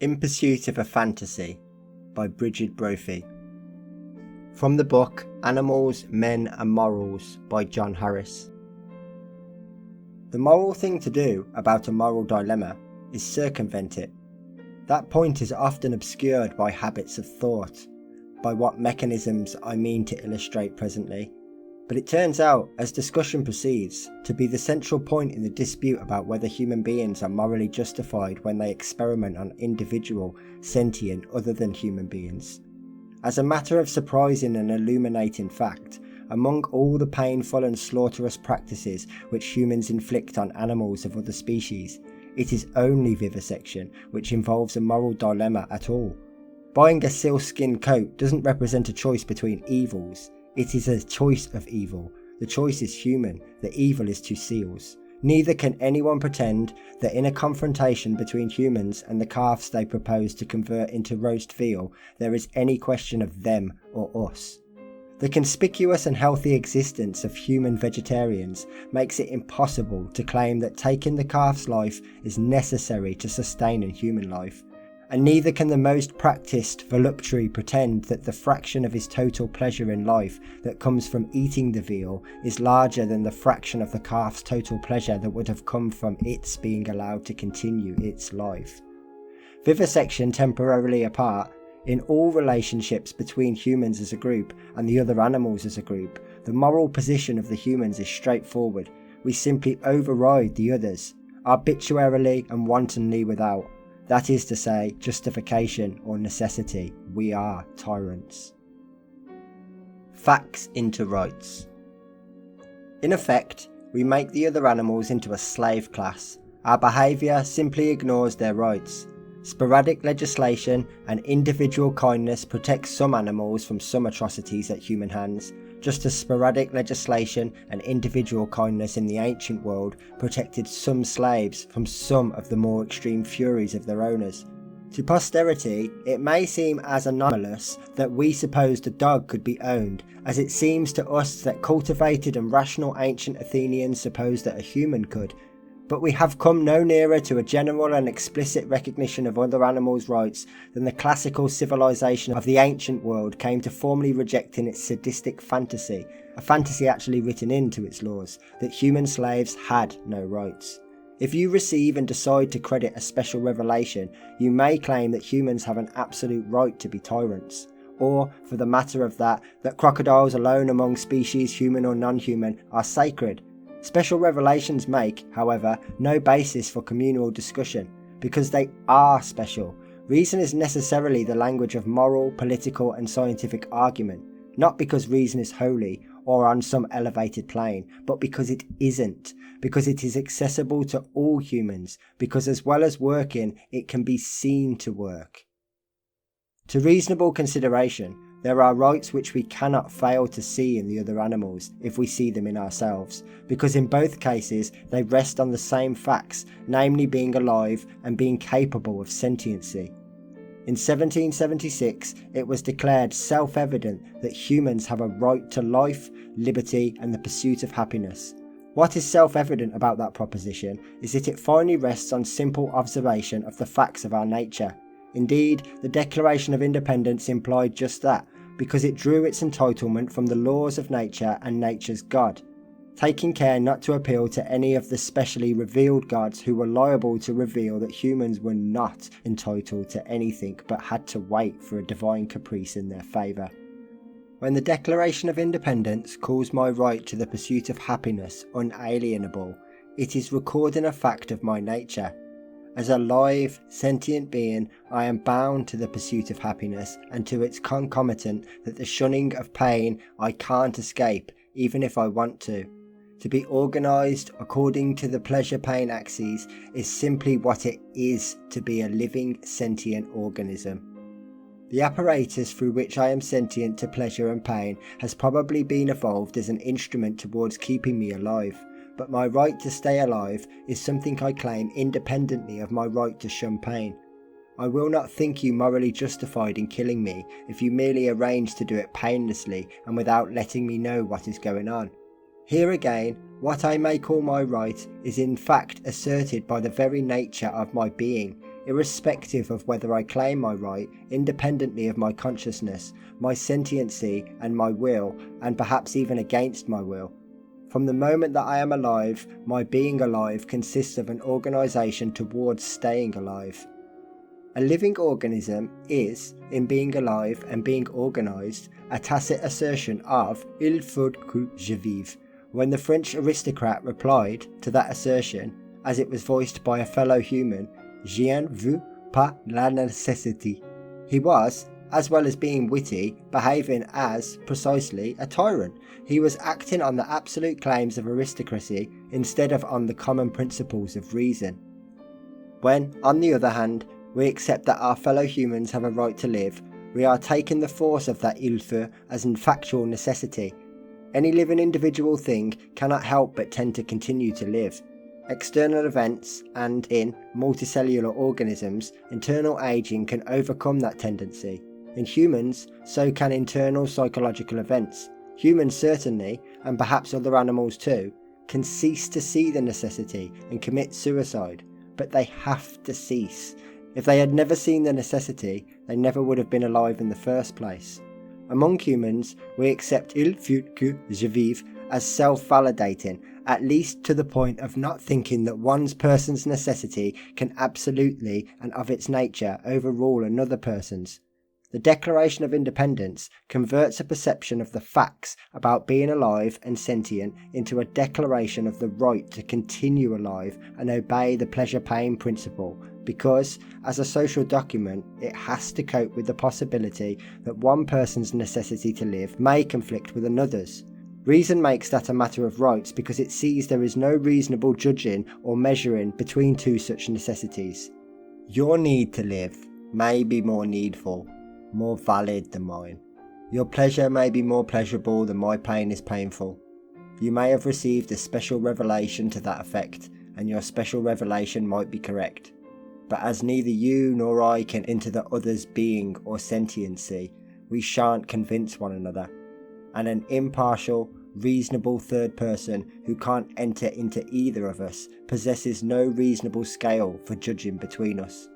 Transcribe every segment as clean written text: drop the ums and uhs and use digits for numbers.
In Pursuit of a Fantasy by Brigid Brophy. From the book Animals, Men and Morals by John Harris. The moral thing to do about a moral dilemma is circumvent it. That point is often obscured by habits of thought, by what mechanisms I mean to illustrate presently. But it turns out, as discussion proceeds, to be the central point in the dispute about whether human beings are morally justified when they experiment on individual, sentient, other than human beings. As a matter of surprising and illuminating fact, among all the painful and slaughterous practices which humans inflict on animals of other species, it is only vivisection which involves a moral dilemma at all. Buying a sealskin coat doesn't represent a choice between evils. It is a choice of evil. The choice is human, the evil is to seals. Neither can anyone pretend that in a confrontation between humans and the calves they propose to convert into roast veal, there is any question of them or us. The conspicuous and healthy existence of human vegetarians makes it impossible to claim that taking the calf's life is necessary to sustain a human life. And neither can the most practiced voluptuary pretend that the fraction of his total pleasure in life that comes from eating the veal is larger than the fraction of the calf's total pleasure that would have come from its being allowed to continue its life. Vivisection temporarily apart, in all relationships between humans as a group and the other animals as a group, the moral position of the humans is straightforward. We simply override the others, arbitrarily and wantonly without. That is to say, justification or necessity. We are tyrants. Facts into rights. In effect, we make the other animals into a slave class. Our behaviour simply ignores their rights. Sporadic legislation and individual kindness protects some animals from some atrocities at human hands, just as sporadic legislation and individual kindness in the ancient world protected some slaves from some of the more extreme furies of their owners. To posterity, it may seem as anomalous that we supposed a dog could be owned, as it seems to us that cultivated and rational ancient Athenians supposed that a human could. But we have come no nearer to a general and explicit recognition of other animals' rights than the classical civilization of the ancient world came to formally rejecting its sadistic fantasy, a fantasy actually written into its laws, that human slaves had no rights. If you receive and decide to credit a special revelation, you may claim that humans have an absolute right to be tyrants, or, for the matter of that crocodiles alone among species, human or non-human, are sacred. Special revelations make, however, no basis for communal discussion, because they are special. Reason is necessarily the language of moral, political and scientific argument, not because reason is holy or on some elevated plane, but because it isn't, because it is accessible to all humans, because as well as working, it can be seen to work. To reasonable consideration, there are rights which we cannot fail to see in the other animals if we see them in ourselves, because in both cases they rest on the same facts, namely being alive and being capable of sentiency. In 1776, it was declared self-evident that humans have a right to life, liberty and the pursuit of happiness. What is self-evident about that proposition is that it finally rests on simple observation of the facts of our nature. Indeed, the Declaration of Independence implied just that, because it drew its entitlement from the laws of nature and nature's God, taking care not to appeal to any of the specially revealed gods who were liable to reveal that humans were not entitled to anything but had to wait for a divine caprice in their favour. When the Declaration of Independence calls my right to the pursuit of happiness unalienable, it is recording a fact of my nature. As a live, sentient being, I am bound to the pursuit of happiness and to its concomitant that the shunning of pain I can't escape, even if I want to. To be organised according to the pleasure-pain axes is simply what it is to be a living, sentient organism. The apparatus through which I am sentient to pleasure and pain has probably been evolved as an instrument towards keeping me alive. But my right to stay alive is something I claim independently of my right to shun pain. I will not think you morally justified in killing me if you merely arrange to do it painlessly and without letting me know what is going on. Here again, what I may call my right is in fact asserted by the very nature of my being. irrespective of whether I claim my right, independently of my consciousness, my sentiency and my will, and perhaps even against my will. From the moment that I am alive, my being alive consists of an organisation towards staying alive. A living organism is, in being alive and being organised, a tacit assertion of il faut que je vive. When the French aristocrat replied to that assertion, as it was voiced by a fellow human, je ne veux pas la nécessité, he was, as well as being witty, behaving as, precisely, a tyrant. He was acting on the absolute claims of aristocracy instead of on the common principles of reason. When, on the other hand, we accept that our fellow humans have a right to live, we are taking the force of that il faut as an factual necessity. Any living individual thing cannot help but tend to continue to live. External events and, in multicellular organisms, internal aging can overcome that tendency. In humans, so can internal psychological events. Humans certainly, and perhaps other animals too, can cease to see the necessity and commit suicide, but they have to cease. If they had never seen the necessity, they never would have been alive in the first place. Among humans, we accept il faut que je vive as self-validating, at least to the point of not thinking that one person's necessity can absolutely and of its nature overrule another person's. The Declaration of Independence converts a perception of the facts about being alive and sentient into a declaration of the right to continue alive and obey the pleasure-pain principle, because, as a social document, it has to cope with the possibility that one person's necessity to live may conflict with another's. Reason makes that a matter of rights because it sees there is no reasonable judging or measuring between two such necessities. Your need to live may be more needful, more valid than mine. Your pleasure may be more pleasurable than my pain is painful. You may have received a special revelation to that effect, and your special revelation might be correct. But as neither you nor I can enter the other's being or sentiency, we shan't convince one another. And an impartial, reasonable third person who can't enter into either of us possesses no reasonable scale for judging between us.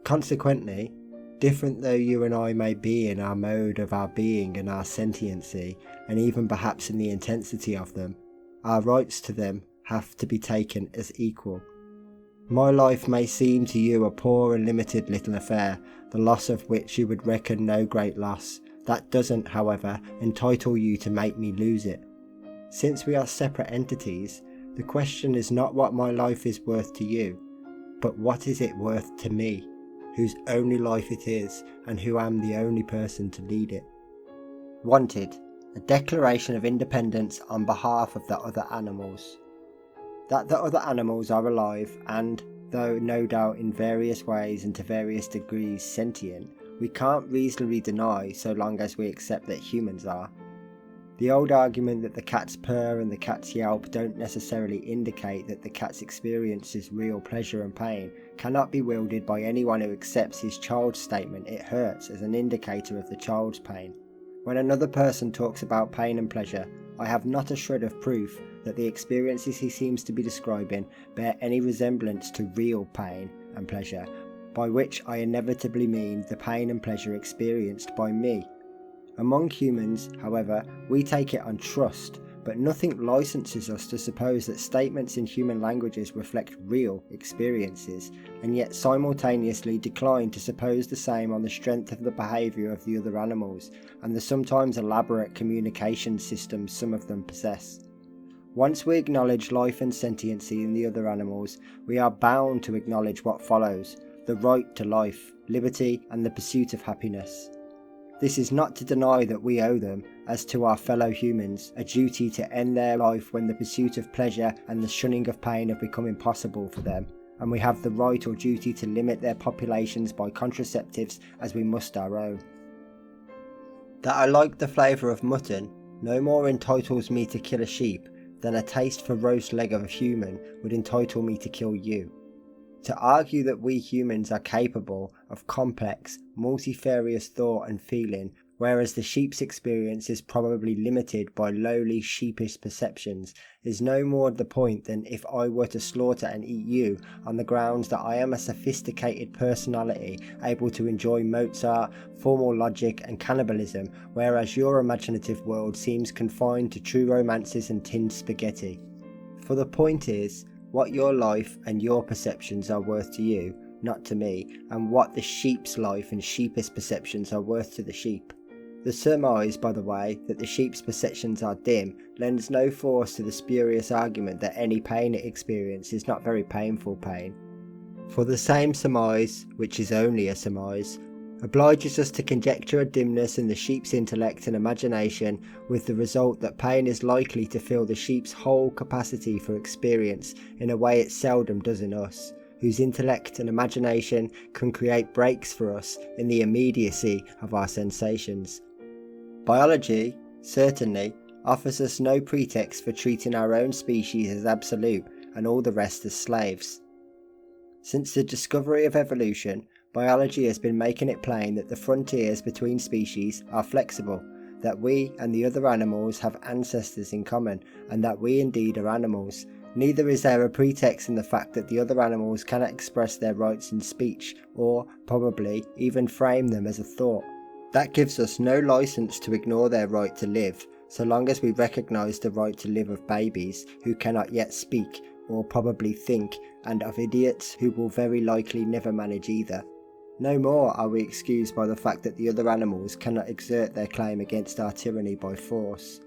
Consequently, different though you and I may be in our mode of our being and our sentiency, and even perhaps in the intensity of them, our rights to them have to be taken as equal. My life may seem to you a poor and limited little affair, the loss of which you would reckon no great loss. That doesn't, however, entitle you to make me lose it. Since we are separate entities, the question is not what my life is worth to you, but what is it worth to me, whose only life it is, and who am the only person to lead it. Wanted, a declaration of independence on behalf of the other animals. That the other animals are alive and, though no doubt in various ways and to various degrees sentient, we can't reasonably deny so long as we accept that humans are. The old argument that the cat's purr and the cat's yelp don't necessarily indicate that the cat's experiences real pleasure and pain cannot be wielded by anyone who accepts his child's statement "it hurts" as an indicator of the child's pain. When another person talks about pain and pleasure, I have not a shred of proof that the experiences he seems to be describing bear any resemblance to real pain and pleasure, by which I inevitably mean the pain and pleasure experienced by me. Among humans, however, we take it on trust, but nothing licenses us to suppose that statements in human languages reflect real experiences, and yet simultaneously decline to suppose the same on the strength of the behaviour of the other animals, and the sometimes elaborate communication systems some of them possess. Once we acknowledge life and sentiency in the other animals, we are bound to acknowledge what follows: the right to life, liberty, and the pursuit of happiness. This is not to deny that we owe them, as to our fellow humans, a duty to end their life when the pursuit of pleasure and the shunning of pain have become impossible for them, and we have the right or duty to limit their populations by contraceptives as we must our own. That I like the flavour of mutton no more entitles me to kill a sheep than a taste for roast leg of a human would entitle me to kill you. To argue that we humans are capable of complex, multifarious thought and feeling whereas the sheep's experience is probably limited by lowly sheepish perceptions, is no more the point than if I were to slaughter and eat you on the grounds that I am a sophisticated personality able to enjoy Mozart, formal logic and cannibalism, whereas your imaginative world seems confined to true romances and tinned spaghetti. For the point is, what your life and your perceptions are worth to you, not to me, and what the sheep's life and sheepish perceptions are worth to the sheep. The surmise, by the way, that the sheep's perceptions are dim lends no force to the spurious argument that any pain it experiences is not very painful pain. For the same surmise, which is only a surmise, obliges us to conjecture a dimness in the sheep's intellect and imagination, with the result that pain is likely to fill the sheep's whole capacity for experience in a way it seldom does in us, whose intellect and imagination can create breaks for us in the immediacy of our sensations. Biology, certainly, offers us no pretext for treating our own species as absolute and all the rest as slaves. Since the discovery of evolution, biology has been making it plain that the frontiers between species are flexible, that we and the other animals have ancestors in common, and that we indeed are animals. Neither is there a pretext in the fact that the other animals cannot express their rights in speech, or, probably, even frame them as a thought. That gives us no license to ignore their right to live, so long as we recognise the right to live of babies who cannot yet speak or probably think, and of idiots who will very likely never manage either. No more are we excused by the fact that the other animals cannot exert their claim against our tyranny by force.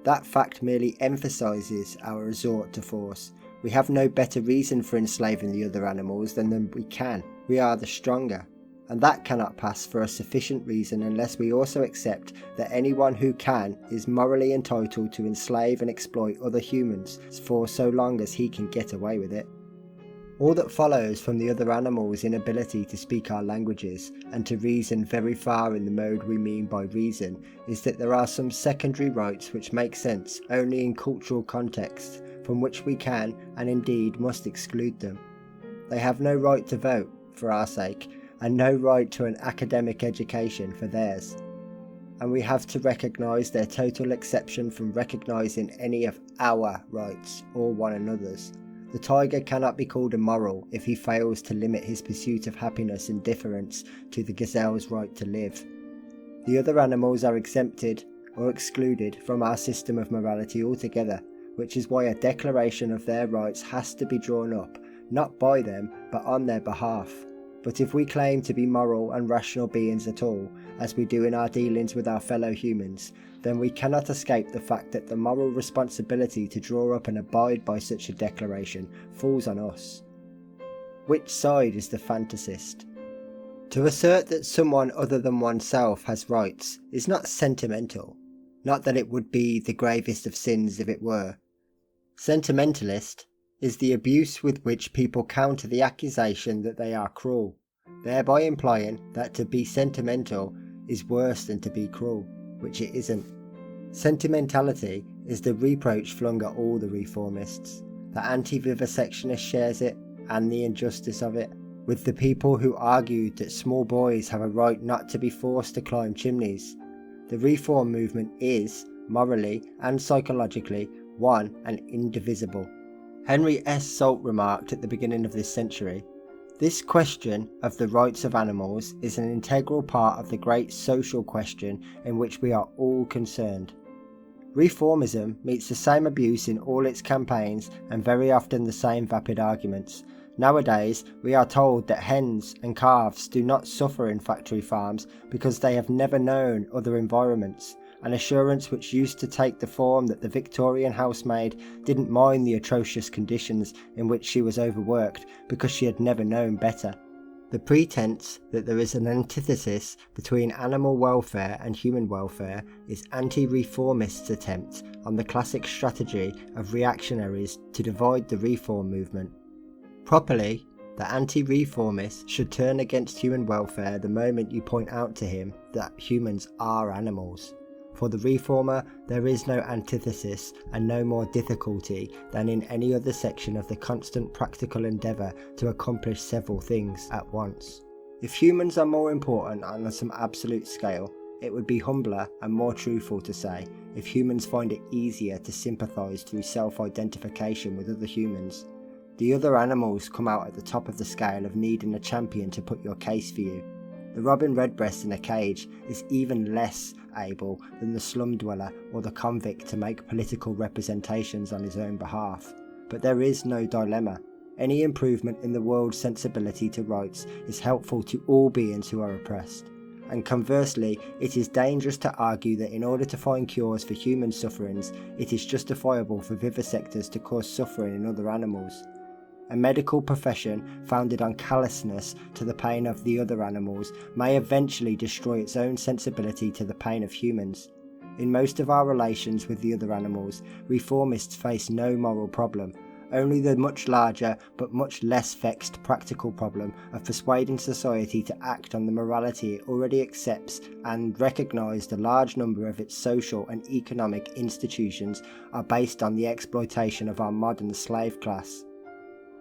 That fact merely emphasises our resort to force. We have no better reason for enslaving the other animals than we can. We are the stronger. And that cannot pass for a sufficient reason unless we also accept that anyone who can is morally entitled to enslave and exploit other humans for so long as he can get away with it. All that follows from the other animals' inability to speak our languages and to reason very far in the mode we mean by reason is that there are some secondary rights which make sense only in cultural contexts, from which we can and indeed must exclude them. They have no right to vote, for our sake, and no right to an academic education for theirs. And we have to recognise their total exception from recognising any of our rights or one another's. The tiger cannot be called immoral if he fails to limit his pursuit of happiness in deference to the gazelle's right to live. The other animals are exempted or excluded from our system of morality altogether, which is why a declaration of their rights has to be drawn up, not by them, but on their behalf. But if we claim to be moral and rational beings at all, as we do in our dealings with our fellow humans, then we cannot escape the fact that the moral responsibility to draw up and abide by such a declaration falls on us. Which side is the fantasist? To assert that someone other than oneself has rights is not sentimental, not that it would be the gravest of sins if it were. Sentimentalist is the abuse with which people counter the accusation that they are cruel, thereby implying that to be sentimental is worse than to be cruel, which it isn't. Sentimentality is the reproach flung at all the reformists. The anti-vivisectionist shares it, and the injustice of it, with the people who argued that small boys have a right not to be forced to climb chimneys. The reform movement is, morally and psychologically, one and indivisible. Henry S. Salt remarked at the beginning of this century, "This question of the rights of animals is an integral part of the great social question in which we are all concerned." Reformism meets the same abuse in all its campaigns and very often the same vapid arguments. Nowadays, we are told that hens and calves do not suffer in factory farms because they have never known other environments, an assurance which used to take the form that the Victorian housemaid didn't mind the atrocious conditions in which she was overworked because she had never known better. The pretense that there is an antithesis between animal welfare and human welfare is anti-reformists' attempt on the classic strategy of reactionaries to divide the reform movement. Properly, the anti-reformist should turn against human welfare the moment you point out to him that humans are animals. For the reformer, there is no antithesis and no more difficulty than in any other section of the constant practical endeavour to accomplish several things at once. If humans are more important on some absolute scale, It would be humbler and more truthful to say if humans find it easier to sympathise through self-identification with other humans. The other animals come out at the top of the scale of needing a champion to put your case for you. The robin redbreast in a cage is even less able than the slum dweller or the convict to make political representations on his own behalf. But there is no dilemma. Any improvement in the world's sensibility to rights is helpful to all beings who are oppressed. And conversely, it is dangerous to argue that in order to find cures for human sufferings, it is justifiable for vivisectors to cause suffering in other animals. A medical profession founded on callousness to the pain of the other animals may eventually destroy its own sensibility to the pain of humans. In most of our relations with the other animals, reformists face no moral problem, only the much larger but much less vexed practical problem of persuading society to act on the morality it already accepts and recognise the large number of its social and economic institutions are based on the exploitation of our modern slave class.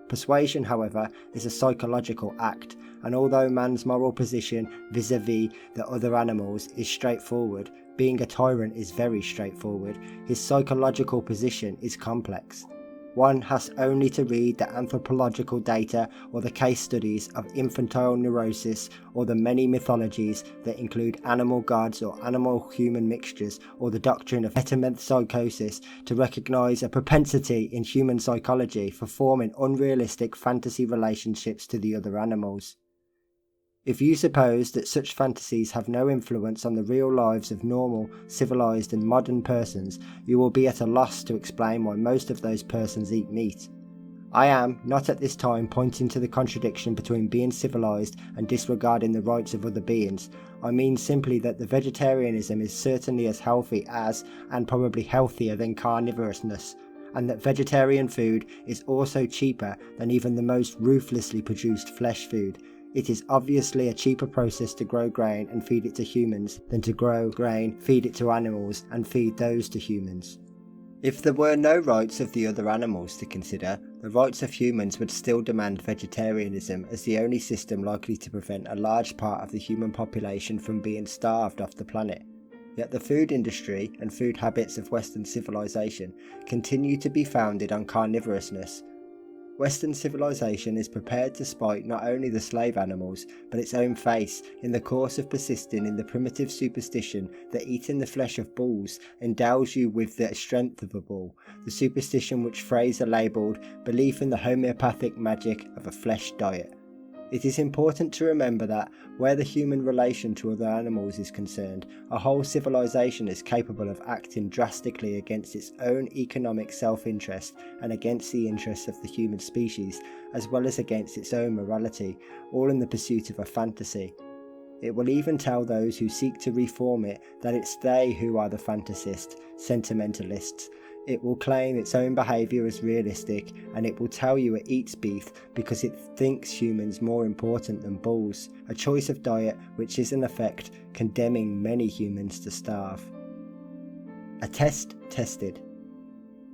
Persuasion, however, is a psychological act, and although man's moral position vis-a-vis the other animals is straightforward, being a tyrant is very straightforward, his psychological position is complex. One has only to read the anthropological data or the case studies of infantile neurosis or the many mythologies that include animal gods or animal-human mixtures or the doctrine of metamorphosis to recognise a propensity in human psychology for forming unrealistic fantasy relationships to the other animals. If you suppose that such fantasies have no influence on the real lives of normal, civilised and modern persons, you will be at a loss to explain why most of those persons eat meat. I am not at this time pointing to the contradiction between being civilised and disregarding the rights of other beings. I mean simply that the vegetarianism is certainly as healthy as, and probably healthier than carnivorousness, and that vegetarian food is also cheaper than even the most ruthlessly produced flesh food. It is obviously a cheaper process to grow grain and feed it to humans than to grow grain, feed it to animals and feed those to humans. If there were no rights of the other animals to consider, the rights of humans would still demand vegetarianism as the only system likely to prevent a large part of the human population from being starved off the planet. Yet the food industry and food habits of Western civilization continue to be founded on carnivorousness. Western civilization is prepared to spite not only the slave animals, but its own face in the course of persisting in the primitive superstition that eating the flesh of bulls endows you with the strength of a bull, the superstition which Fraser labelled belief in the homeopathic magic of a flesh diet. It is important to remember that, where the human relation to other animals is concerned, a whole civilization is capable of acting drastically against its own economic self-interest and against the interests of the human species, as well as against its own morality, all in the pursuit of a fantasy. It will even tell those who seek to reform it that it's they who are the fantasists, sentimentalists. It will claim its own behaviour as realistic, and it will tell you it eats beef because it thinks humans more important than bulls, a choice of diet which is in effect condemning many humans to starve. A test tested.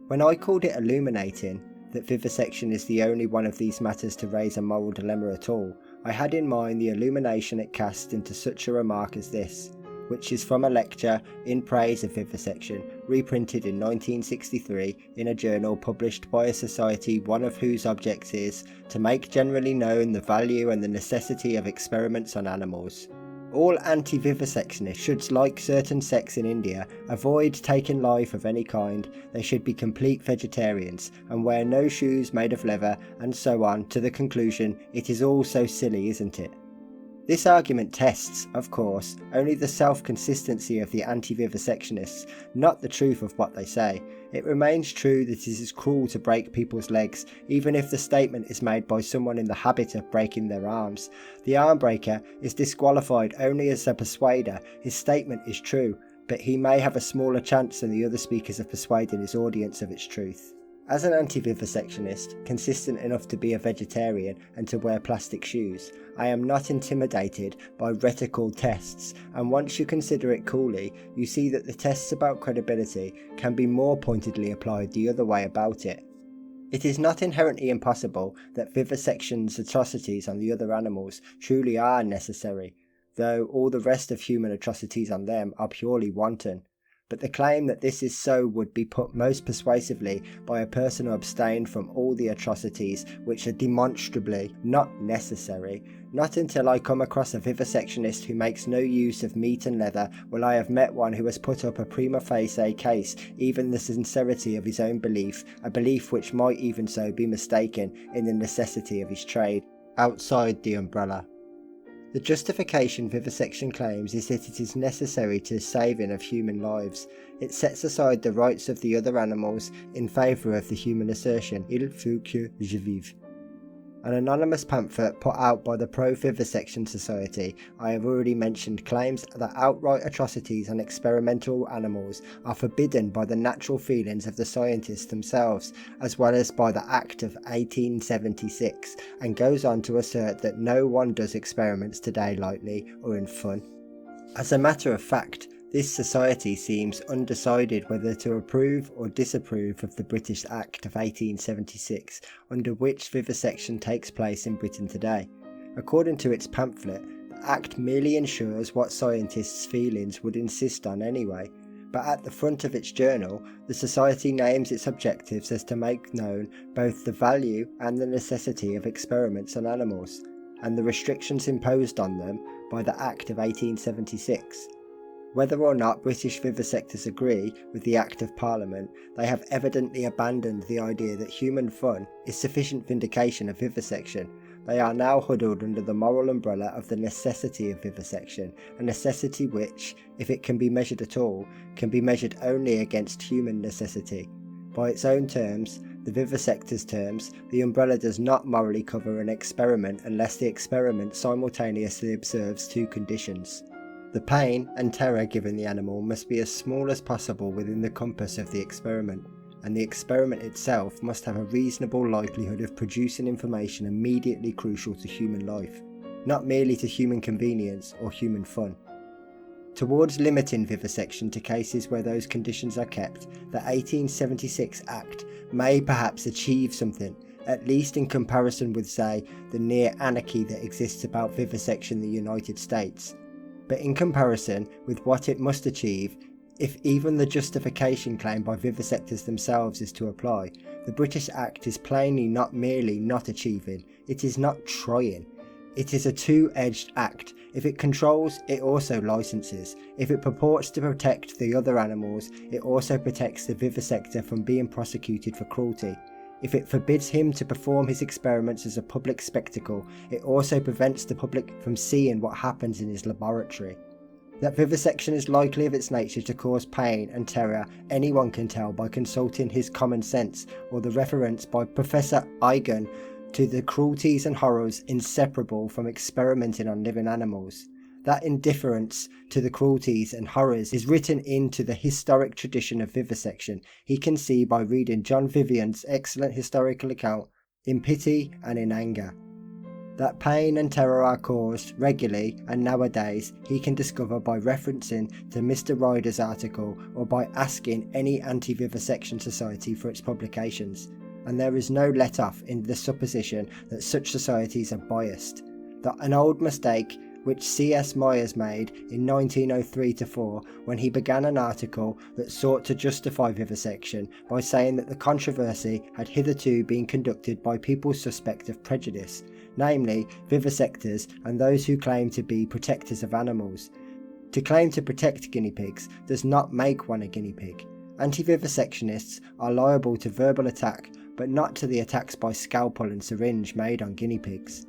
When I called it illuminating that vivisection is the only one of these matters to raise a moral dilemma at all, I had in mind the illumination it cast into such a remark as this, which is from a lecture in praise of vivisection, reprinted in 1963 in a journal published by a society one of whose objects is to make generally known the value and the necessity of experiments on animals. All anti-vivisectionists should, like certain sects in India, avoid taking life of any kind. They should be complete vegetarians and wear no shoes made of leather, and so on, to the conclusion, it is all so silly, isn't it? This argument tests, of course, only the self-consistency of the anti-vivisectionists, not the truth of what they say. It remains true that it is cruel to break people's legs, even if the statement is made by someone in the habit of breaking their arms. The arm breaker is disqualified only as a persuader. His statement is true, but he may have a smaller chance than the other speakers of persuading his audience of its truth. As an anti-vivisectionist, consistent enough to be a vegetarian and to wear plastic shoes, I am not intimidated by rhetorical tests, and once you consider it coolly, you see that the tests about credibility can be more pointedly applied the other way about it. It is not inherently impossible that vivisection's atrocities on the other animals truly are necessary. though all the rest of human atrocities on them are purely wanton. But the claim that this is so would be put most persuasively by a person who abstained from all the atrocities which are demonstrably not necessary. Not until I come across a vivisectionist who makes no use of meat and leather will I have met one who has put up a prima facie case, even the sincerity of his own belief, a belief which might even so be mistaken in the necessity of his trade, outside the umbrella. The justification vivisection claims is that it is necessary to the saving of human lives. It sets aside the rights of the other animals in favour of the human assertion, il faut que je vive. An anonymous pamphlet put out by the Pro-Vivisection Society I have already mentioned claims that outright atrocities on experimental animals are forbidden by the natural feelings of the scientists themselves, as well as by the Act of 1876, and goes on to assert that no one does experiments today lightly or in fun. As a matter of fact, this society seems undecided whether to approve or disapprove of the British Act of 1876, under which vivisection takes place in Britain today. According to its pamphlet, the Act merely ensures what scientists' feelings would insist on anyway, but at the front of its journal, the Society names its objectives as to make known both the value and the necessity of experiments on animals, and the restrictions imposed on them by the Act of 1876. Whether or not British vivisectors agree with the Act of Parliament, they have evidently abandoned the idea that human fun is sufficient vindication of vivisection. They are now huddled under the moral umbrella of the necessity of vivisection, a necessity which, if it can be measured at all, can be measured only against human necessity. By its own terms, the vivisector's terms, the umbrella does not morally cover an experiment unless the experiment simultaneously observes two conditions. The pain and terror given the animal must be as small as possible within the compass of the experiment, and the experiment itself must have a reasonable likelihood of producing information immediately crucial to human life, not merely to human convenience or human fun. Towards limiting vivisection to cases where those conditions are kept, the 1876 Act may perhaps achieve something, at least in comparison with, say, the near anarchy that exists about vivisection in the United States. But in comparison with what it must achieve, if even the justification claimed by vivisectors themselves is to apply, the British Act is plainly not merely not achieving, it is not trying. It is a two-edged act. If it controls, it also licenses. If it purports to protect the other animals, it also protects the vivisector from being prosecuted for cruelty. If it forbids him to perform his experiments as a public spectacle, it also prevents the public from seeing what happens in his laboratory. That vivisection is likely of its nature to cause pain and terror anyone can tell by consulting his common sense or the reference by Professor Eigen to the cruelties and horrors inseparable from experimenting on living animals. That indifference to the cruelties and horrors is written into the historic tradition of vivisection. He can see by reading John Vivian's excellent historical account, In Pity and in Anger. That pain and terror are caused regularly, and nowadays he can discover by referencing to Mr. Ryder's article or by asking any anti-vivisection society for its publications. And there is no let-off in the supposition that such societies are biased. That an old mistake which C.S. Myers made in 1903-4 when he began an article that sought to justify vivisection by saying that the controversy had hitherto been conducted by people suspect of prejudice, namely vivisectors and those who claim to be protectors of animals. To claim to protect guinea pigs does not make one a guinea pig. Anti-vivisectionists are liable to verbal attack, but not to the attacks by scalpel and syringe made on guinea pigs.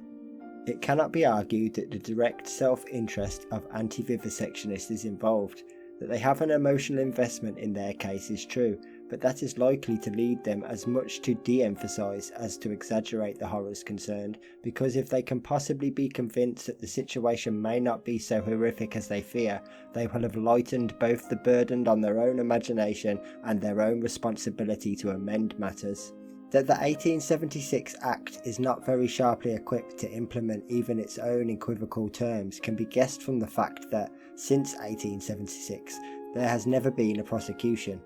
It cannot be argued that the direct self-interest of anti-vivisectionists is involved. That they have an emotional investment in their case is true, but that is likely to lead them as much to de-emphasise as to exaggerate the horrors concerned, because if they can possibly be convinced that the situation may not be so horrific as they fear, they will have lightened both the burden on their own imagination and their own responsibility to amend matters. That the 1876 Act is not very sharply equipped to implement even its own equivocal terms can be guessed from the fact that, since 1876, there has never been a prosecution.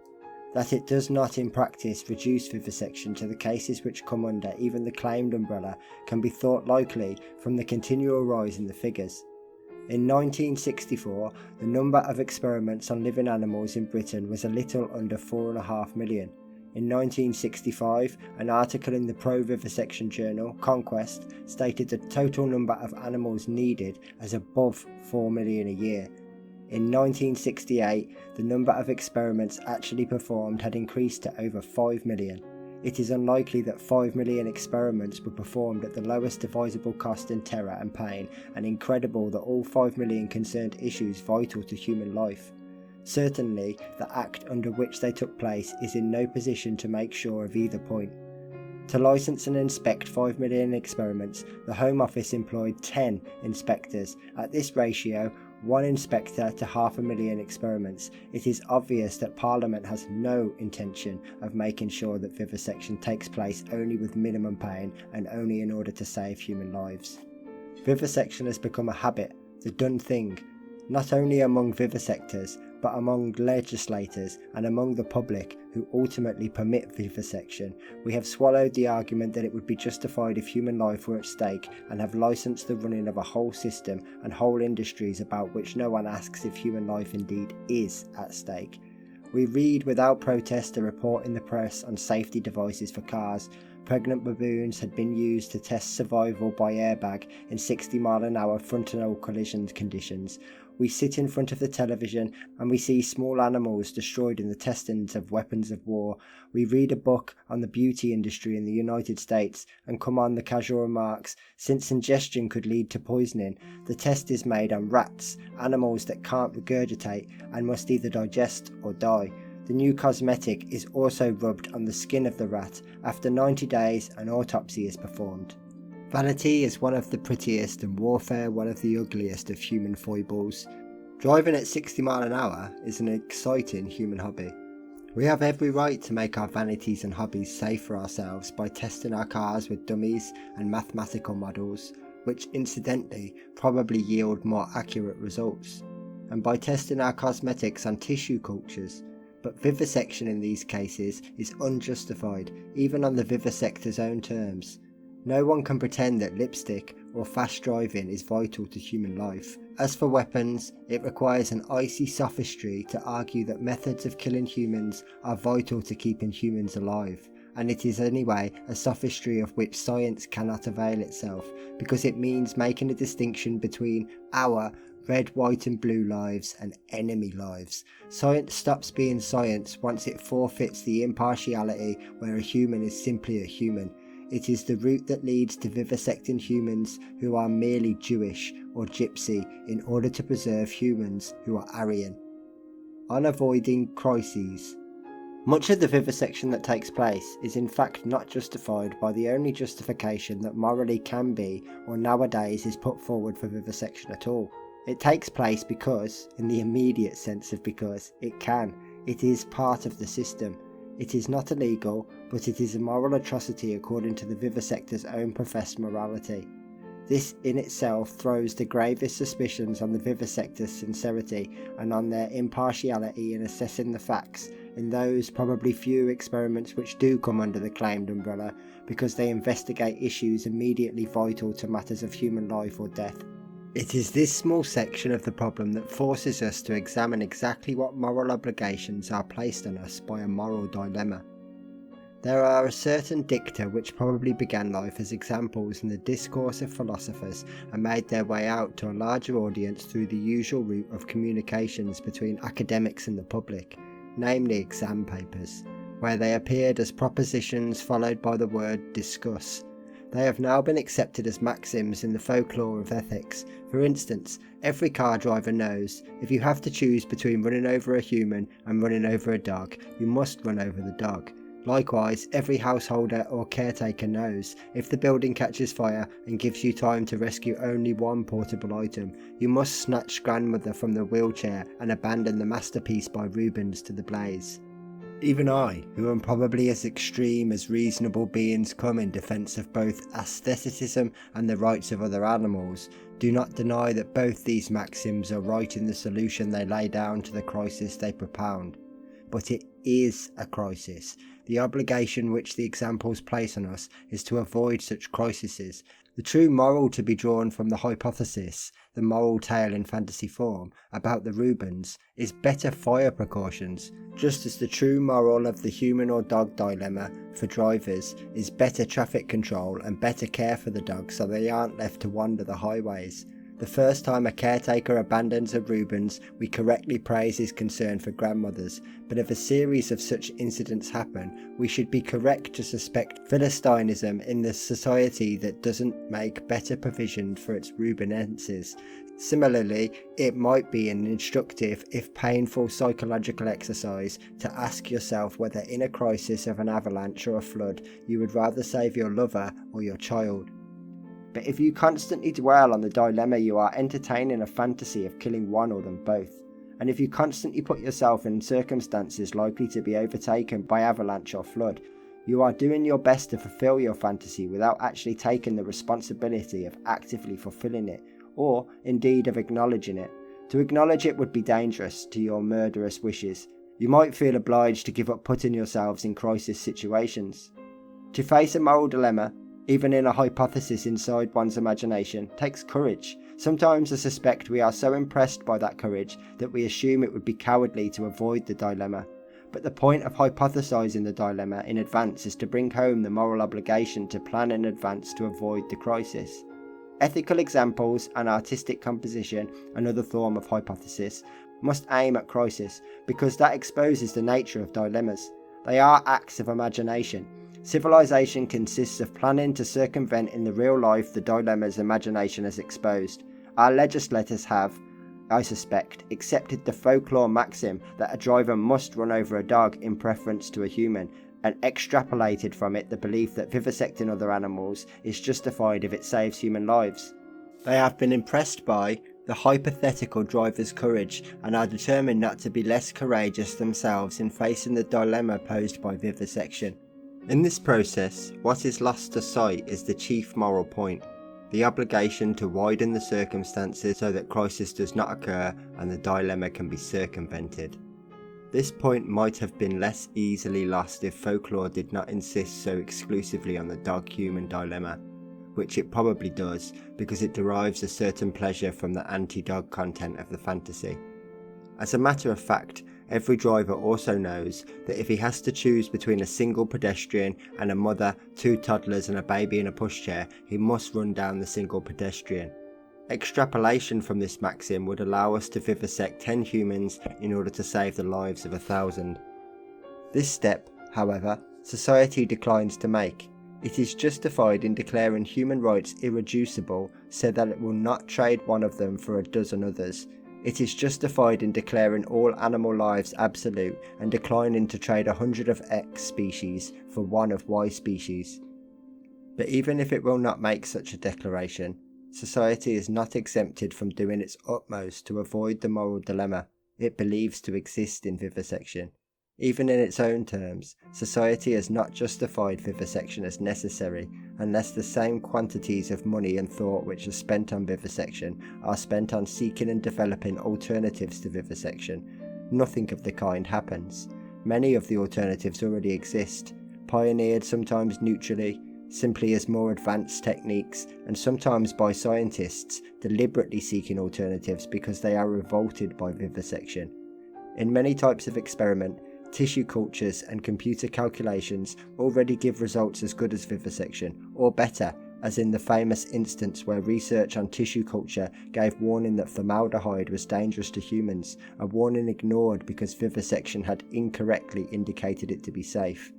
That it does not in practice reduce vivisection to the cases which come under even the claimed umbrella can be thought likely from the continual rise in the figures. In 1964, the number of experiments on living animals in Britain was a little under 4.5 million. In 1965, an article in the pro-vivisection journal, Conquest, stated the total number of animals needed as above 4 million a year. In 1968, the number of experiments actually performed had increased to over 5 million. It is unlikely that 5 million experiments were performed at the lowest divisible cost in terror and pain, and incredible that all 5 million concerned issues vital to human life. Certainly, the Act under which they took place is in no position to make sure of either point. To licence and inspect 5 million experiments, the Home Office employed 10 inspectors. At this ratio, 1 inspector to 500,000 experiments, it is obvious that Parliament has no intention of making sure that vivisection takes place only with minimum pain and only in order to save human lives. Vivisection has become a habit, the done thing, not only among vivisectors, but among legislators and among the public who ultimately permit vivisection. We have swallowed the argument that it would be justified if human life were at stake, and have licensed the running of a whole system and whole industries about which no one asks if human life indeed is at stake. We read without protest a report in the press on safety devices for cars. Pregnant baboons had been used to test survival by airbag in 60-mile-an-hour frontal collision conditions. We sit in front of the television and we see small animals destroyed in the testings of weapons of war. We read a book on the beauty industry in the United States and come on the casual remarks, since ingestion could lead to poisoning, the test is made on rats, animals that can't regurgitate and must either digest or die. The new cosmetic is also rubbed on the skin of the rat. After 90 days, an autopsy is performed. Vanity is one of the prettiest and warfare one of the ugliest of human foibles. Driving at 60 miles an hour is an exciting human hobby. We have every right to make our vanities and hobbies safe for ourselves by testing our cars with dummies and mathematical models, which incidentally probably yield more accurate results, and by testing our cosmetics on tissue cultures. But vivisection in these cases is unjustified, even on the vivisector's own terms. No one can pretend that lipstick or fast driving is vital to human life. As for weapons, it requires an icy sophistry to argue that methods of killing humans are vital to keeping humans alive, and it is anyway a sophistry of which science cannot avail itself, because it means making a distinction between our red, white and blue lives and enemy lives. Science stops being science once it forfeits the impartiality where a human is simply a human. It is the route that leads to vivisecting humans who are merely Jewish or Gypsy in order to preserve humans who are Aryan. On avoiding crises. Much of the vivisection that takes place is in fact not justified by the only justification that morally can be or nowadays is put forward for vivisection at all. It takes place because, in the immediate sense of because, it can. It is part of the system. It is not illegal, but it is a moral atrocity according to the vivisector's own professed morality. This in itself throws the gravest suspicions on the vivisector's sincerity and on their impartiality in assessing the facts in those probably few experiments which do come under the claimed umbrella, because they investigate issues immediately vital to matters of human life or death. It is this small section of the problem that forces us to examine exactly what moral obligations are placed on us by a moral dilemma. There are a certain dicta which probably began life as examples in the discourse of philosophers and made their way out to a larger audience through the usual route of communications between academics and the public, namely exam papers, where they appeared as propositions followed by the word discuss. They have now been accepted as maxims in the folklore of ethics. For instance, every car driver knows if you have to choose between running over a human and running over a dog, you must run over the dog. Likewise, every householder or caretaker knows if the building catches fire and gives you time to rescue only one portable item, you must snatch grandmother from the wheelchair and abandon the masterpiece by Rubens to the blaze. Even I, who am probably as extreme as reasonable beings come in defence of both aestheticism and the rights of other animals, do not deny that both these maxims are right in the solution they lay down to the crisis they propound. but it is a crisis. The obligation which the examples place on us is to avoid such crises. The true moral to be drawn from the hypothesis, the moral tale in fantasy form, about the Reubens is better fire precautions, just as the true moral of the human or dog dilemma for drivers is better traffic control and better care for the dogs so they aren't left to wander the highways. The first time a caretaker abandons a Reubens, we correctly praise his concern for grandmothers, but if a series of such incidents happen, we should be correct to suspect Philistinism in the society that doesn't make better provision for its Reubenenses. Similarly, it might be an instructive, if painful, psychological exercise to ask yourself whether in a crisis of an avalanche or a flood, you would rather save your lover or your child. But if you constantly dwell on the dilemma, you are entertaining a fantasy of killing one or them both. And if you constantly put yourself in circumstances likely to be overtaken by avalanche or flood, you are doing your best to fulfill your fantasy without actually taking the responsibility of actively fulfilling it, or indeed of acknowledging it. To acknowledge it would be dangerous to your murderous wishes. You might feel obliged to give up putting yourselves in crisis situations. To face a moral dilemma, even in a hypothesis inside one's imagination, takes courage. Sometimes I suspect we are so impressed by that courage that we assume it would be cowardly to avoid the dilemma. But the point of hypothesizing the dilemma in advance is to bring home the moral obligation to plan in advance to avoid the crisis. Ethical examples and artistic composition, another form of hypothesis, must aim at crisis, because that exposes the nature of dilemmas. They are acts of imagination. Civilization consists of planning to circumvent in the real life the dilemmas imagination has exposed. Our legislators have, I suspect, accepted the folklore maxim that a driver must run over a dog in preference to a human, and extrapolated from it the belief that vivisecting other animals is justified if it saves human lives. They have been impressed by the hypothetical driver's courage and are determined not to be less courageous themselves in facing the dilemma posed by vivisection. In this process, what is lost to sight is the chief moral point, the obligation to widen the circumstances so that crisis does not occur and the dilemma can be circumvented. This point might have been less easily lost if folklore did not insist so exclusively on the dog-human dilemma, which it probably does because it derives a certain pleasure from the anti-dog content of the fantasy. As a matter of fact, every driver also knows that if he has to choose between a single pedestrian and a mother, 2 toddlers and a baby in a pushchair, he must run down the single pedestrian. Extrapolation from this maxim would allow us to vivisect 10 humans in order to save the lives of 1,000. This step, however, society declines to make. It is justified in declaring human rights irreducible so that it will not trade one of them for a dozen others. It is justified in declaring all animal lives absolute and declining to trade 100 of X species for 1 of Y species. But even if it will not make such a declaration, society is not exempted from doing its utmost to avoid the moral dilemma it believes to exist in vivisection. Even in its own terms, society has not justified vivisection as necessary unless the same quantities of money and thought which are spent on vivisection are spent on seeking and developing alternatives to vivisection. Nothing of the kind happens. Many of the alternatives already exist, pioneered sometimes neutrally, simply as more advanced techniques, and sometimes by scientists deliberately seeking alternatives because they are revolted by vivisection. In many types of experiment, tissue cultures and computer calculations already give results as good as vivisection, or better, as in the famous instance where research on tissue culture gave warning that formaldehyde was dangerous to humans, a warning ignored because vivisection had incorrectly indicated it to be safe.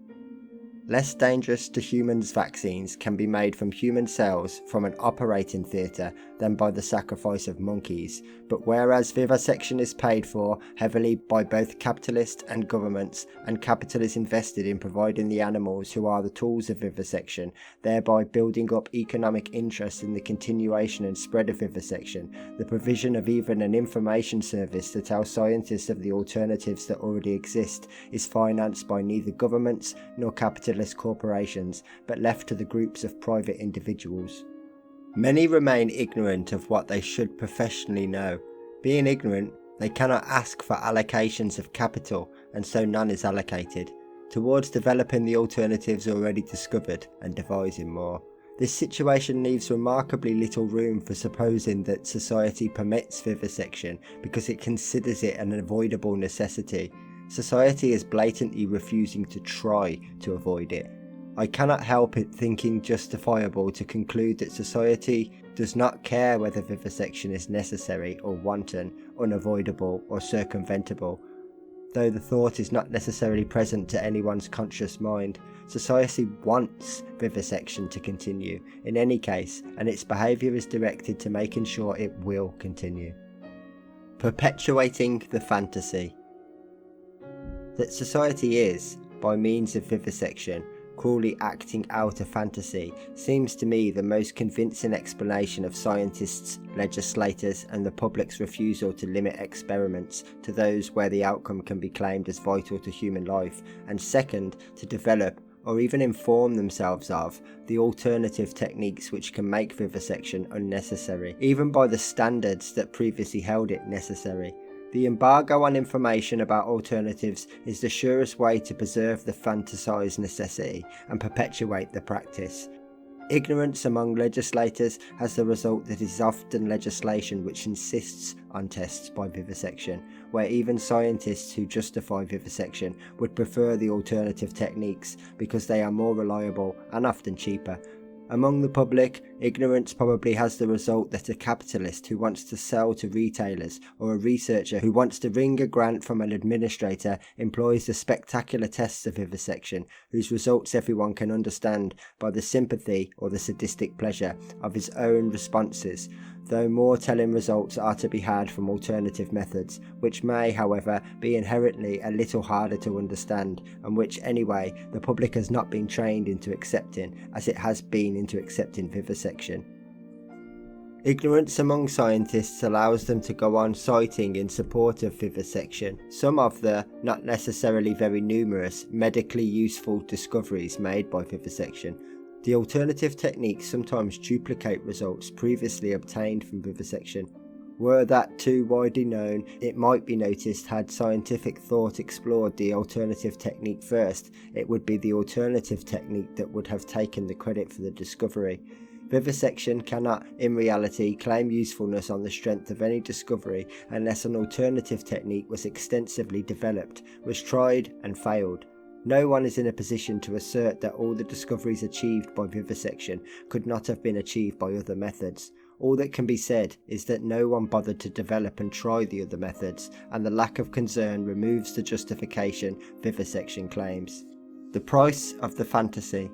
Less dangerous to humans vaccines can be made from human cells from an operating theatre than by the sacrifice of monkeys, but whereas vivisection is paid for heavily by both capitalists and governments, and capital is invested in providing the animals who are the tools of vivisection, thereby building up economic interest in the continuation and spread of vivisection, the provision of even an information service to tell scientists of the alternatives that already exist is financed by neither governments nor capitalist corporations, but left to the groups of private individuals. Many remain ignorant of what they should professionally know. Being ignorant They cannot ask for allocations of capital, and so none is allocated, towards developing the alternatives already discovered and devising more. This situation leaves remarkably little room for supposing that society permits vivisection because it considers it an unavoidable necessity. Society is blatantly refusing to try to avoid it. I cannot help it thinking justifiable to conclude that society does not care whether vivisection is necessary or wanton, unavoidable or circumventable. Though the thought is not necessarily present to anyone's conscious mind, society wants vivisection to continue in any case, and its behaviour is directed to making sure it will continue. Perpetuating the fantasy. That society is, by means of vivisection, cruelly acting out a fantasy seems to me the most convincing explanation of scientists, legislators and the public's refusal to limit experiments to those where the outcome can be claimed as vital to human life, and second, to develop or even inform themselves of the alternative techniques which can make vivisection unnecessary, even by the standards that previously held it necessary. The embargo on information about alternatives is the surest way to preserve the fantasized necessity and perpetuate the practice. Ignorance among legislators has the result that it is often legislation which insists on tests by vivisection, where even scientists who justify vivisection would prefer the alternative techniques because they are more reliable and often cheaper. Among the public, ignorance probably has the result that a capitalist who wants to sell to retailers or a researcher who wants to wring a grant from an administrator employs the spectacular tests of vivisection, whose results everyone can understand by the sympathy or the sadistic pleasure of his own responses, though more telling results are to be had from alternative methods, which may, however, be inherently a little harder to understand, and which anyway the public has not been trained into accepting as it has been into accepting vivisection. Ignorance among scientists allows them to go on citing in support of vivisection some of the, not necessarily very numerous, medically useful discoveries made by vivisection. The alternative techniques sometimes duplicate results previously obtained from vivisection. Were that too widely known, it might be noticed had scientific thought explored the alternative technique first, it would be the alternative technique that would have taken the credit for the discovery. Vivisection cannot, in reality, claim usefulness on the strength of any discovery unless an alternative technique was extensively developed, was tried and failed. No one is in a position to assert that all the discoveries achieved by vivisection could not have been achieved by other methods. All that can be said is that no one bothered to develop and try the other methods, and the lack of concern removes the justification vivisection claims. The price of the fantasy.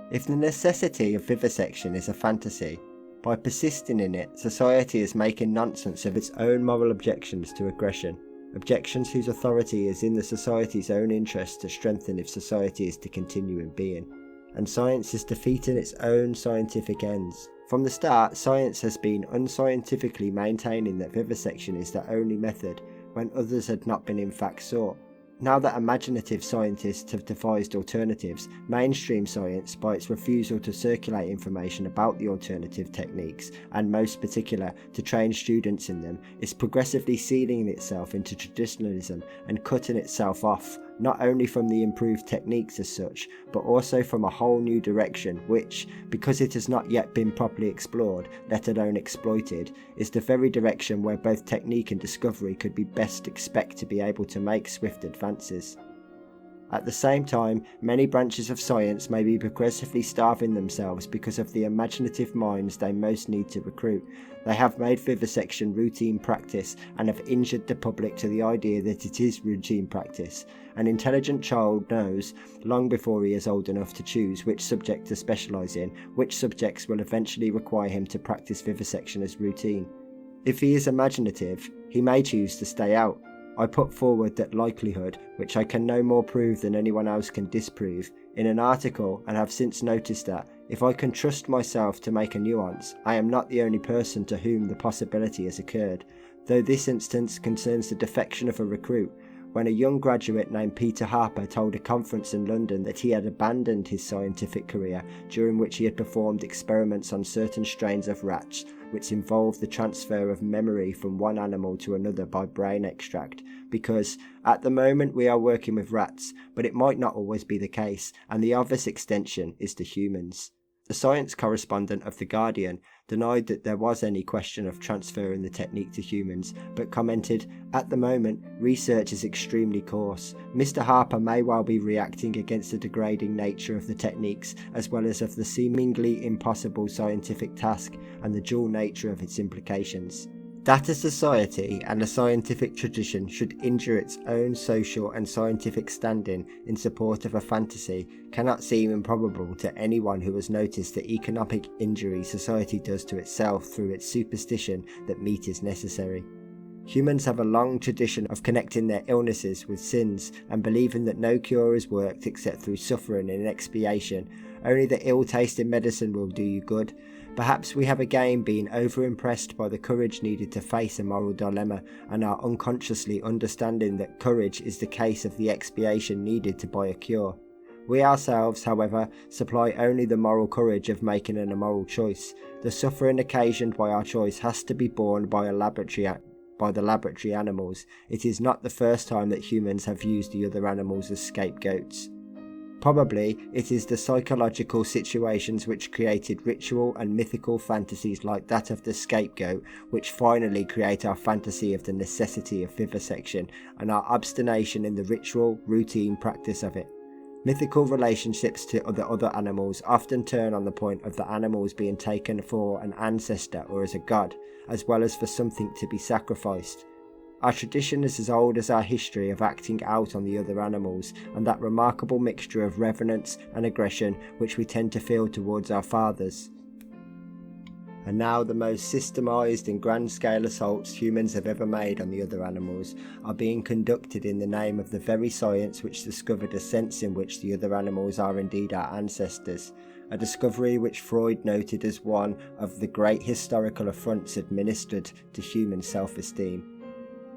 If the necessity of vivisection is a fantasy, by persisting in it, society is making nonsense of its own moral objections to aggression. Objections whose authority is in the society's own interest to strengthen if society is to continue in being, and science is defeating its own scientific ends. From the start, science has been unscientifically maintaining that vivisection is the only method, when others had not been in fact sought. Now that imaginative scientists have devised alternatives, mainstream science, by its refusal to circulate information about the alternative techniques, and most particular to train students in them, is progressively sealing itself into traditionalism and cutting itself off, not only from the improved techniques as such, but also from a whole new direction which, because it has not yet been properly explored, let alone exploited, is the very direction where both technique and discovery could be best expect to be able to make swift advances. At the same time, many branches of science may be progressively starving themselves because of the imaginative minds they most need to recruit. They have made vivisection routine practice and have injured the public to the idea that it is routine practice. An intelligent child knows, long before he is old enough to choose which subject to specialise in, which subjects will eventually require him to practice vivisection as routine. If he is imaginative, he may choose to stay out. I put forward that likelihood, which I can no more prove than anyone else can disprove, in an article, and have since noticed that, if I can trust myself to make a nuance, I am not the only person to whom the possibility has occurred. Though this instance concerns the defection of a recruit, when a young graduate named Peter Harper told a conference in London that he had abandoned his scientific career, during which he had performed experiments on certain strains of rats which involved the transfer of memory from one animal to another by brain extract, because at the moment we are working with rats, but it might not always be the case, and the obvious extension is to humans. The science correspondent of The Guardian denied that there was any question of transferring the technique to humans, but commented, "At the moment, research is extremely coarse. Mr. Harper may well be reacting against the degrading nature of the techniques, as well as of the seemingly impossible scientific task and the dual nature of its implications." That a society and a scientific tradition should injure its own social and scientific standing in support of a fantasy cannot seem improbable to anyone who has noticed the economic injury society does to itself through its superstition that meat is necessary. Humans have a long tradition of connecting their illnesses with sins and believing that no cure is worked except through suffering and expiation. Only the ill-tasting medicine will do you good. Perhaps we have again been over-impressed by the courage needed to face a moral dilemma and are unconsciously understanding that courage is the case of the expiation needed to buy a cure. We ourselves, however, supply only the moral courage of making an immoral choice. The suffering occasioned by our choice has to be borne by the laboratory animals. It is not the first time that humans have used the other animals as scapegoats. Probably it is the psychological situations which created ritual and mythical fantasies like that of the scapegoat which finally create our fantasy of the necessity of vivisection and our obstination in the ritual, routine practice of it. Mythical relationships to the other animals often turn on the point of the animals being taken for an ancestor or as a god, as well as for something to be sacrificed. Our tradition is as old as our history of acting out on the other animals, and that remarkable mixture of reverence and aggression which we tend to feel towards our fathers. And now the most systemised and grand-scale assaults humans have ever made on the other animals are being conducted in the name of the very science which discovered a sense in which the other animals are indeed our ancestors, a discovery which Freud noted as one of the great historical affronts administered to human self-esteem.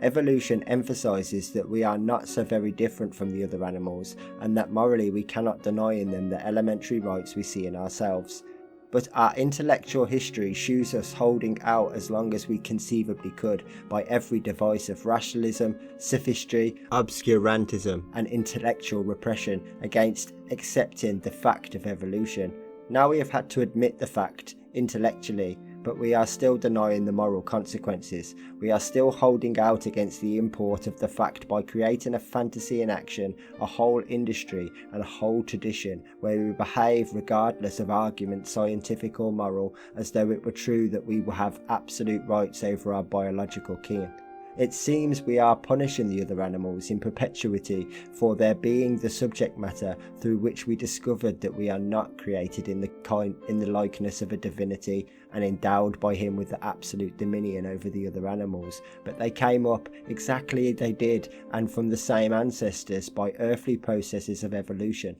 Evolution emphasises that we are not so very different from the other animals, and that morally we cannot deny in them the elementary rights we see in ourselves. But our intellectual history shews us holding out as long as we conceivably could by every device of rationalism, sophistry, obscurantism, and intellectual repression against accepting the fact of evolution. Now we have had to admit the fact intellectually, but we are still denying the moral consequences. We are still holding out against the import of the fact by creating a fantasy in action, a whole industry and a whole tradition where we behave regardless of argument, scientific or moral, as though it were true that we have absolute rights over our biological kin. It seems we are punishing the other animals in perpetuity for their being the subject matter through which we discovered that we are not created in the likeness of a divinity and endowed by him with the absolute dominion over the other animals, but they came up exactly as they did and from the same ancestors by earthly processes of evolution.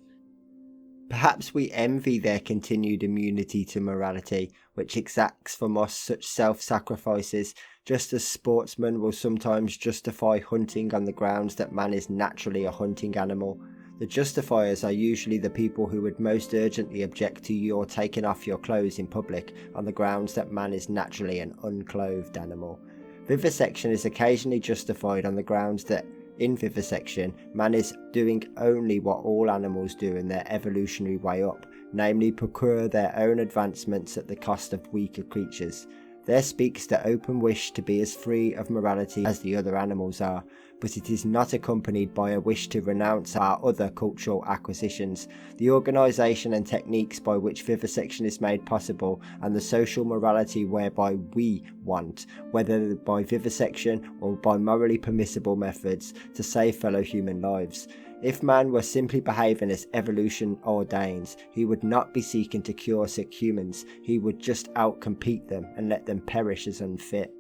Perhaps we envy their continued immunity to morality, which exacts from us such self-sacrifices, just as sportsmen will sometimes justify hunting on the grounds that man is naturally a hunting animal. The justifiers are usually the people who would most urgently object to your taking off your clothes in public on the grounds that man is naturally an unclothed animal. Vivisection is occasionally justified on the grounds that in vivisection, man is doing only what all animals do in their evolutionary way up, namely procure their own advancements at the cost of weaker creatures. There speaks the open wish to be as free of morality as the other animals are, but it is not accompanied by a wish to renounce our other cultural acquisitions, the organisation and techniques by which vivisection is made possible, and the social morality whereby we want, whether by vivisection or by morally permissible methods, to save fellow human lives. If man were simply behaving as evolution ordains, he would not be seeking to cure sick humans, he would just outcompete them and let them perish as unfit.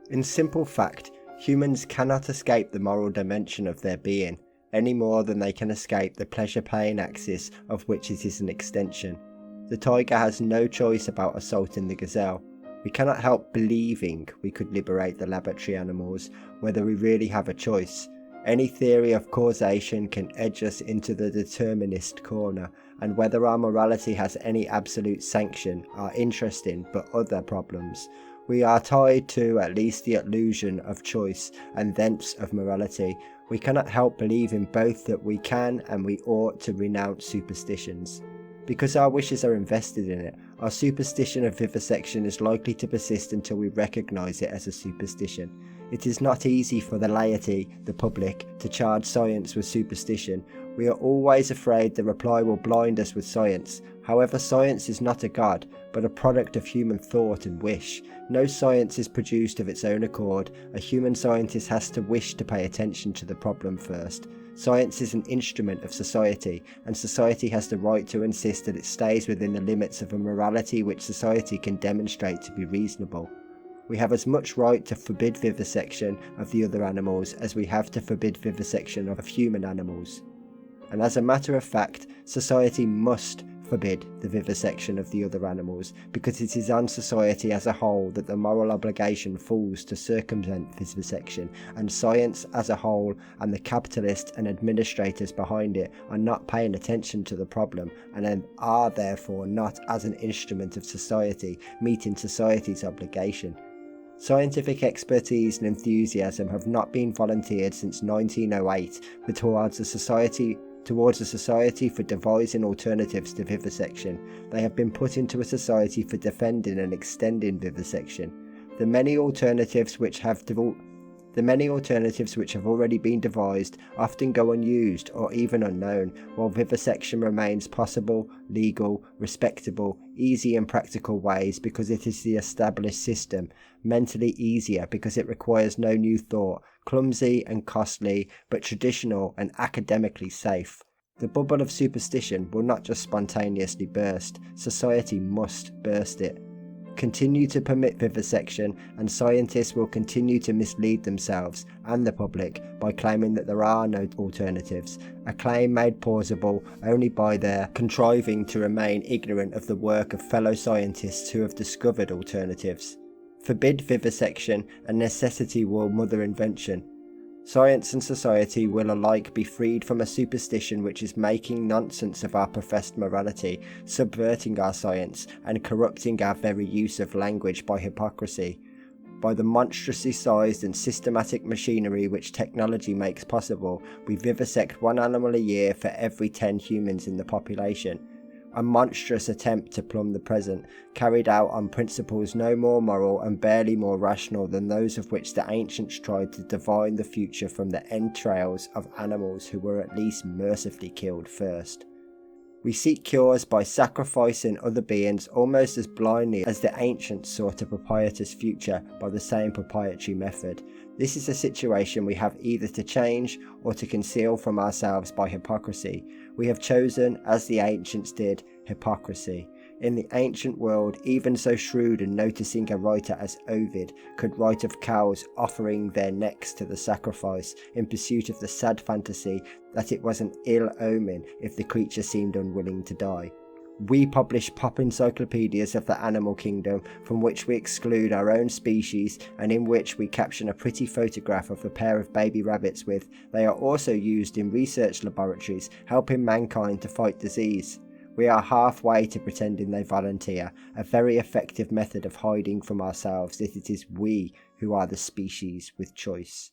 In simple fact, humans cannot escape the moral dimension of their being, any more than they can escape the pleasure-pain axis of which it is an extension. The tiger has no choice about assaulting the gazelle. We cannot help believing we could liberate the laboratory animals, whether we really have a choice. Any theory of causation can edge us into the determinist corner, and whether our morality has any absolute sanction are interesting but other problems. We are tied to at least the illusion of choice, and thence of morality. We cannot help believing both that we can and we ought to renounce superstitions. Because our wishes are invested in it, our superstition of vivisection is likely to persist until we recognise it as a superstition. It is not easy for the laity, the public, to charge science with superstition. We are always afraid the reply will blind us with science. However, science is not a god, but a product of human thought and wish. No science is produced of its own accord. A human scientist has to wish to pay attention to the problem first. Science is an instrument of society, and society has the right to insist that it stays within the limits of a morality which society can demonstrate to be reasonable. We have as much right to forbid vivisection of the other animals as we have to forbid vivisection of human animals. And as a matter of fact, society must forbid the vivisection of the other animals, because it is on society as a whole that the moral obligation falls to circumvent vivisection, and science as a whole and the capitalists and administrators behind it are not paying attention to the problem, and are therefore not, as an instrument of society, meeting society's obligation. Scientific expertise and enthusiasm have not been volunteered since 1908 towards a society for devising alternatives to vivisection. They have been put into a society for defending and extending vivisection. The many alternatives which have already been devised often go unused or even unknown, while vivisection remains possible, legal, respectable, easy in practical ways because it is the established system, mentally easier because it requires no new thought, clumsy and costly, but traditional and academically safe. The bubble of superstition will not just spontaneously burst, society must burst it. Continue to permit vivisection, and scientists will continue to mislead themselves and the public by claiming that there are no alternatives, a claim made plausible only by their contriving to remain ignorant of the work of fellow scientists who have discovered alternatives. Forbid vivisection, and necessity will mother invention. Science and society will alike be freed from a superstition which is making nonsense of our professed morality, subverting our science, and corrupting our very use of language by hypocrisy. By the monstrously sized and systematic machinery which technology makes possible, we vivisect one animal a year for every 10 humans in the population. A monstrous attempt to plumb the present, carried out on principles no more moral and barely more rational than those of which the ancients tried to divine the future from the entrails of animals who were at least mercifully killed first. We seek cures by sacrificing other beings almost as blindly as the ancients sought a propitious future by the same proprietary method. This is a situation we have either to change or to conceal from ourselves by hypocrisy. We have chosen, as the ancients did, hypocrisy. In the ancient world, even so shrewd and noticing a writer as Ovid could write of cows offering their necks to the sacrifice in pursuit of the sad fantasy that it was an ill omen if the creature seemed unwilling to die. We publish pop encyclopedias of the animal kingdom from which we exclude our own species and in which we caption a pretty photograph of a pair of baby rabbits with. They are also used in research laboratories, helping mankind to fight disease. We are halfway to pretending they volunteer, a very effective method of hiding from ourselves that it is we who are the species with choice.